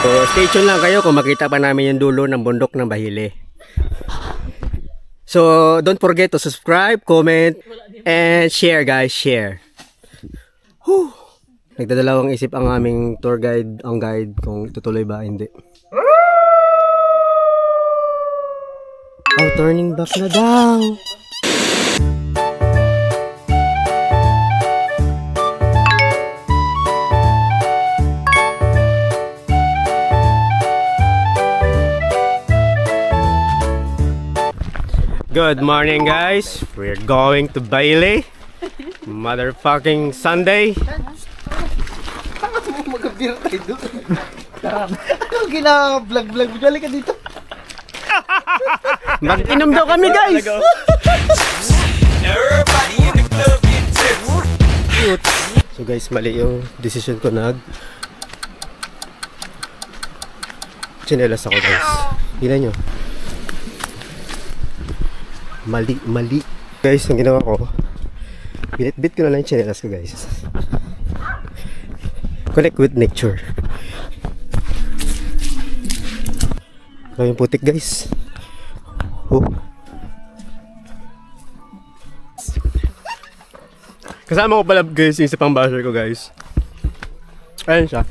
So stay tuned lang kayo kung makita pa namin yung dulo ng bundok ng Bahili. So don't forget to subscribe, comment, and share guys, share. Whew. Nagdadalawang isip ang aming tour guide, ang guide kung tutuloy ba hindi. Oh, turning back na daw. Good morning guys, we're going to Bahili. Motherfucking Sunday. Mag-beer tayo doon. Anong gina-vlog-vlog? Bigla ka dito. Mag-inom daw kami guys. So guys, mali yung decision ko. Chinelas ako guys. Tingnan nyo. Mali. Guys, ang ginawa ko, binit-bit ko na lang yung chinelas ko guys. Connect with nature. Yung putik guys. Oh. Kasama ko pala guys yung isa pang basher ko guys. Ayan siya.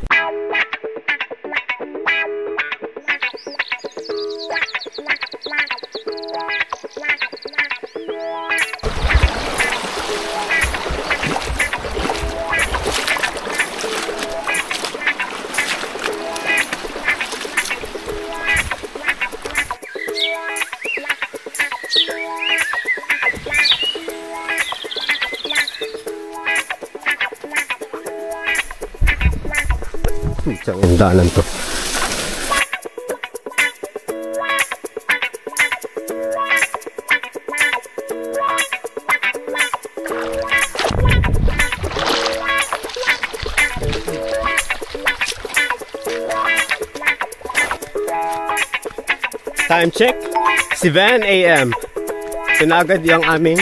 Isang daanan to. Time check, 7 AM. Tinagad yung aming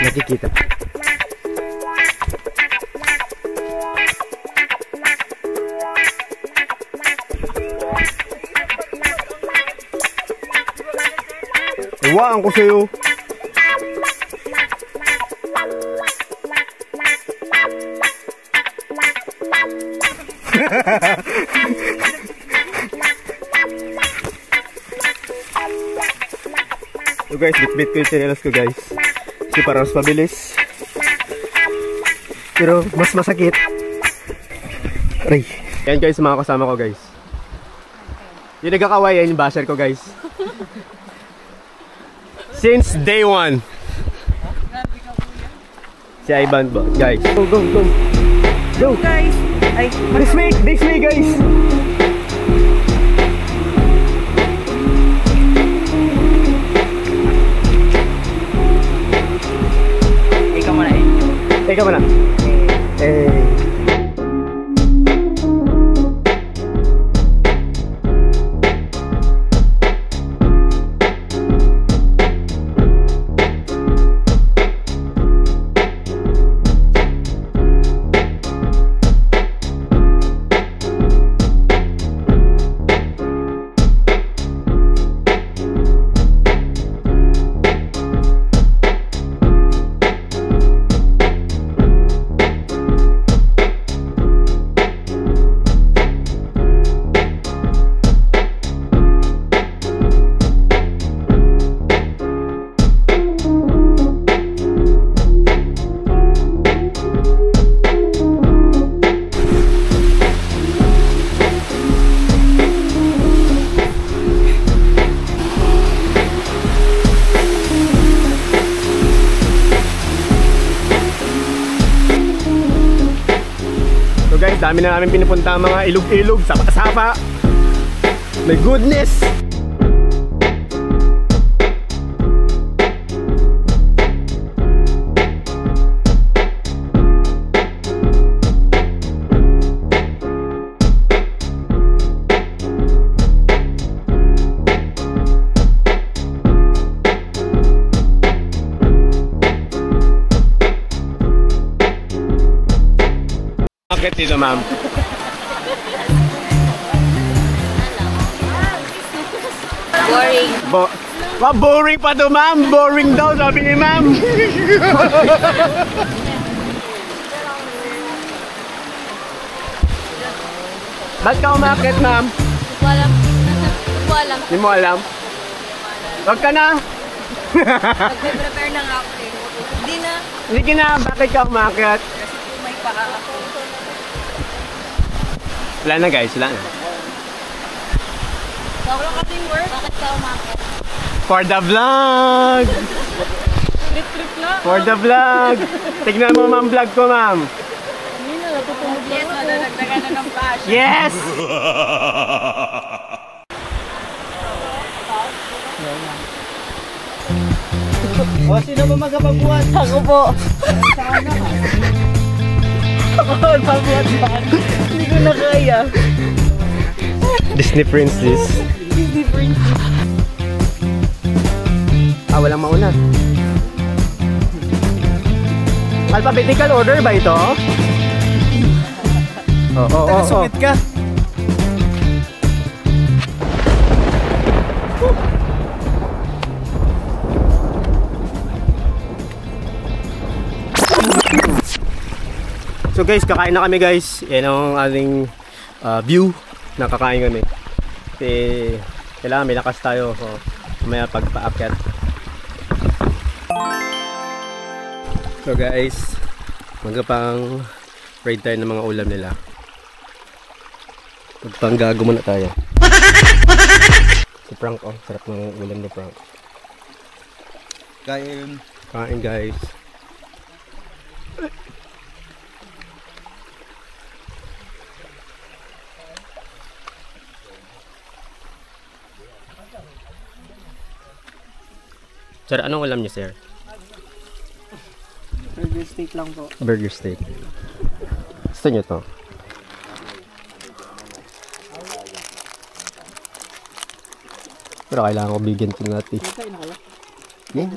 nakikita. Iwaan ko sa'yo. So guys, bit-bit ko yung chinelas ko guys. Kasi parang mas mabilis. Pero mas masakit. Aray. Yan guys, mga kasama ko guys. Yung nagkakaway, yan yung basher ko guys. Since day 1. Si Ivan ba? Guys. Go, go, go. Go guys. Ay, this way guys. Ikaw muna eh. Ikaw muna. Guys, dami na namin pinupunta mga ilog-ilog, sapa-sapa. My goodness! Bakit dito, ma'am? Boring. Boring pa to, ma'am. Boring daw, sabi ni ma'am. Ba't ka umakit, ma'am? Walang. Walang. Hindi mo alam? Huwag ka na. Nag-prepare na nga ako eh. Hindi na. Hindi ka na. Bakit ka umakit? Kasi may paa ako. Wala na guys, wala na. Wala kasing work. Bakit ka umakit? For the vlog! Trip na. For the vlog! Tignan mo ma'am vlog ko, ma'am. Hindi na, natutulog lang ako. Nadagdagan na ng passion. Yes! O, sino ba magkapagbuhat? Ako po. Ako magpabuhat ba? Hindi ko na kaya. Disney princess. Disney princess. Walang mauna. Alphabetical order ba ito? Oo. Nakasumit ka. So guys, kakain na kami guys. Yan ang ating view. Nakakain kami. Kasi kailangan may lakas tayo. So, mamaya pagpaakyat. So guys, magpang ride tayo ng mga ulam nila. Magpanggago muna tayo. Si Frank, oh, sarap ng ulam ni Frank. Kain. Kain guys. Sir, anong ulam niyo, sir? Burger steak lang po. Burger steak. Gusto niyo to? Pero kailangan ko bigyan ito natin. Yeah.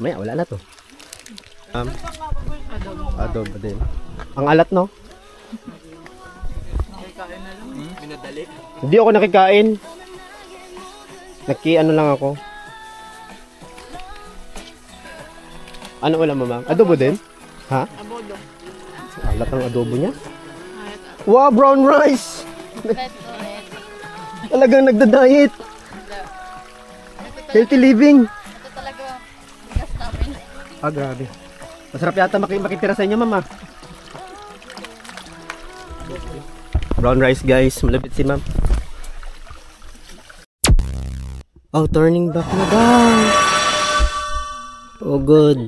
Maya, wala na to. Adobo din. Ang alat, no? Binadali. Hindi ako nakikain. Ano lang ako. Ano ulam mo, ma'am? Adobo din? Ha? Abodo. Alat ang adobo niya? Wow, brown rice! Talagang nagda-diet. Healthy living. Ito talaga bigas namin. Grabe. Masarap yata makitira sa inyo, mama. Brown rice, guys. Malapit si ma'am. Oh, turning back na daw. Oh, good.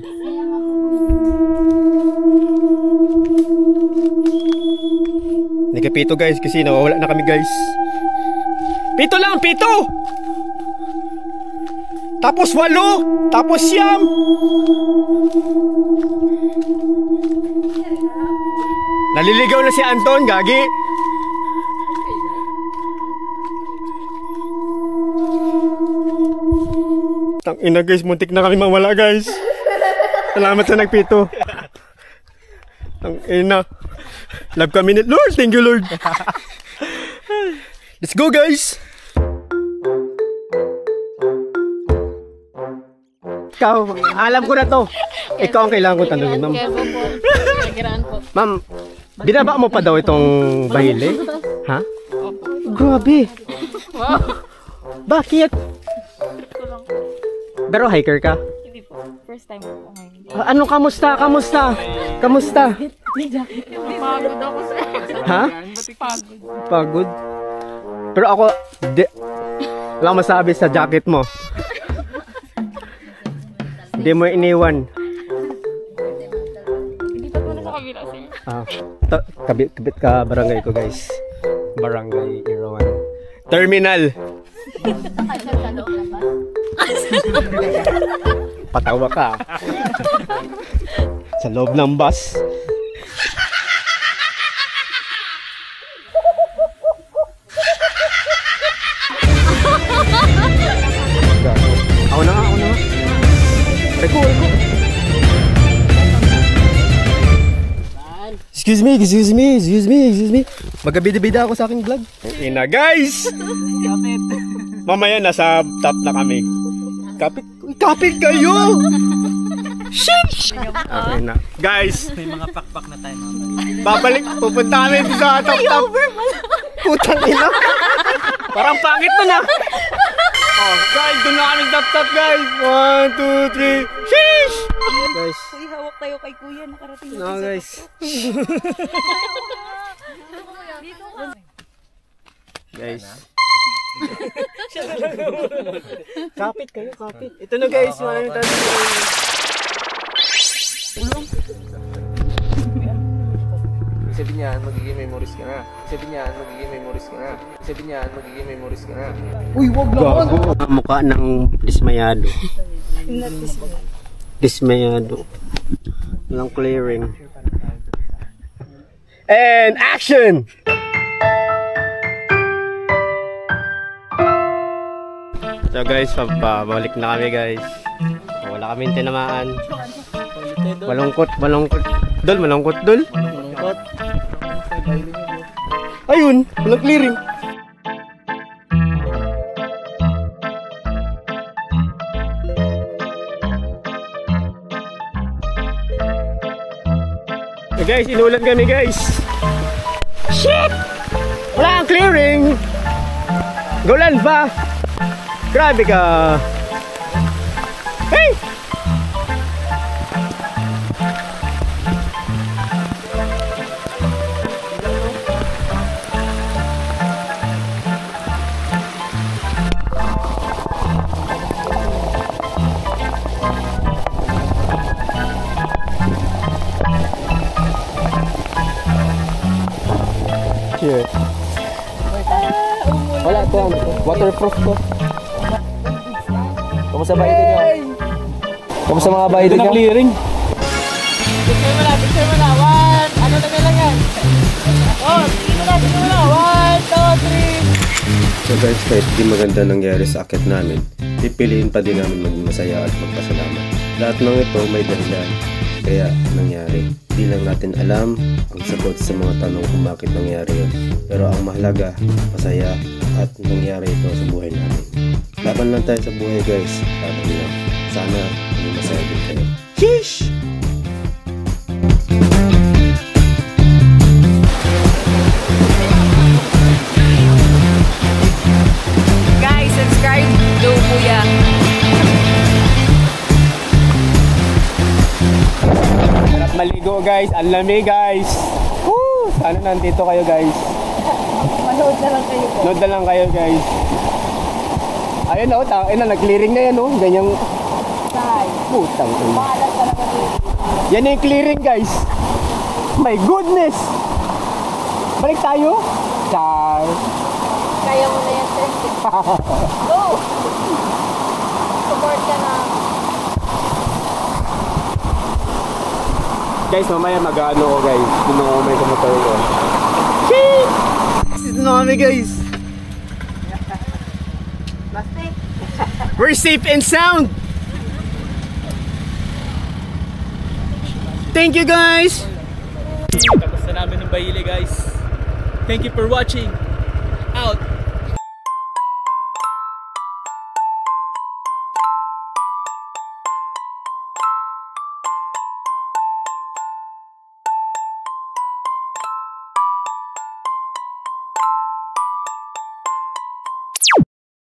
Hindi ka pito, guys, kasi nawawala na kami, guys. Pito lang, pito! Tapos 8! Tapos 9! Naliligaw na si Anton, gagi. Tangina guys, muntik na kami mawala guys. Salamat sa nagpito. Tangina. Love kami ni Lord, thank you Lord. Let's go guys. Ikaw, alam ko na to. Ikaw ang kailangan ko tanungin, ma'am. Ma'am, binaba mo pa daw itong bahili? Ha? Grabe. Bakit? Pero hiker ka? Hindi po. First time po ngayon. Ano, kamusta? Kamusta? Kamusta? Pagod ako sir. Ha? Pagod. Pagod? Pero ako, wala akong masabi sa jacket mo. Hindi mo iniwan. Hindi pa po na sa kabila sir. Kabit ka barangay ko guys. Barangay Irawan. Terminal. Patawa ka. Sa loob ng bus. Reko. Excuse me. Magabida-bida ako sa aking vlog. Ina guys! Kapit. Mamaya nasa top na kami. Kapit kayo! Sheesh! Okay na. Guys, May mga pakpak na tayo mga babalik. Pupunta kami sa top. Putang ina. Parang pangit na. Oh, guys, doon na kami sa top, guys. 1, 2, 3. Sheesh! Guys. Uy, hawak tayo kay kuya. Nakarating na No, guys. Guys. Kapit kayo, kapit. Ito na guys, maraming tayo. Sabi niyan, magiging memories ka na. Uy, wag naman! Gago. Mukha ng dismayado. Dismayado. Walang clearing. And action! So guys, pabalik na kami guys. Wala kaming tinamaan. Malungkot. Dol. Ayun, walang clearing. Hey guys, inulan kami guys. Shit! Wala kang clearing. Gulan pa. Grabe ka. Hey! Cheers. Wala to, waterproof to. Kamusta ba ito nyo? Kamusta mga ba ito nyo? Clearing. Picture mo na. Ano na lang yan? Oh, picture mo na. 1, 2, 3. So guys, kahit di maganda nangyari sa akit namin, pipiliin pa din namin maging masaya at magpasalamat. Lahat ng ito may dahilan, kaya nangyari. Di lang natin alam ang sagot sa mga tanong kung bakit nangyari yun. Pero ang mahalaga, masaya at nangyari ito sa buhay namin. Laban lang tayo sa buhay guys. Laban lang. Sana maging masaya din kayo. Sheesh! Guys, subscribe to kuya. Sarap maligo guys. Ang lamig guys. Woo! Sana nandito kayo guys. Manood na lang kayo po. Nood na lang kayo guys. Ayun o, nag-clearing na yan o. Ganyang Saan? putang ina. Maalat talaga dito. Yan yung clearing guys. My goodness! Balik tayo. Char. Kaya mo na yan, sir. Go! Support ka na. Guys, mamaya mag-ano ko guys. Kung may kumotor ko. Sheesh! Dito na kami guys. We're safe and sound. Thank you guys. Tapos na namin ng Bahili guys. Thank you for watching. Out.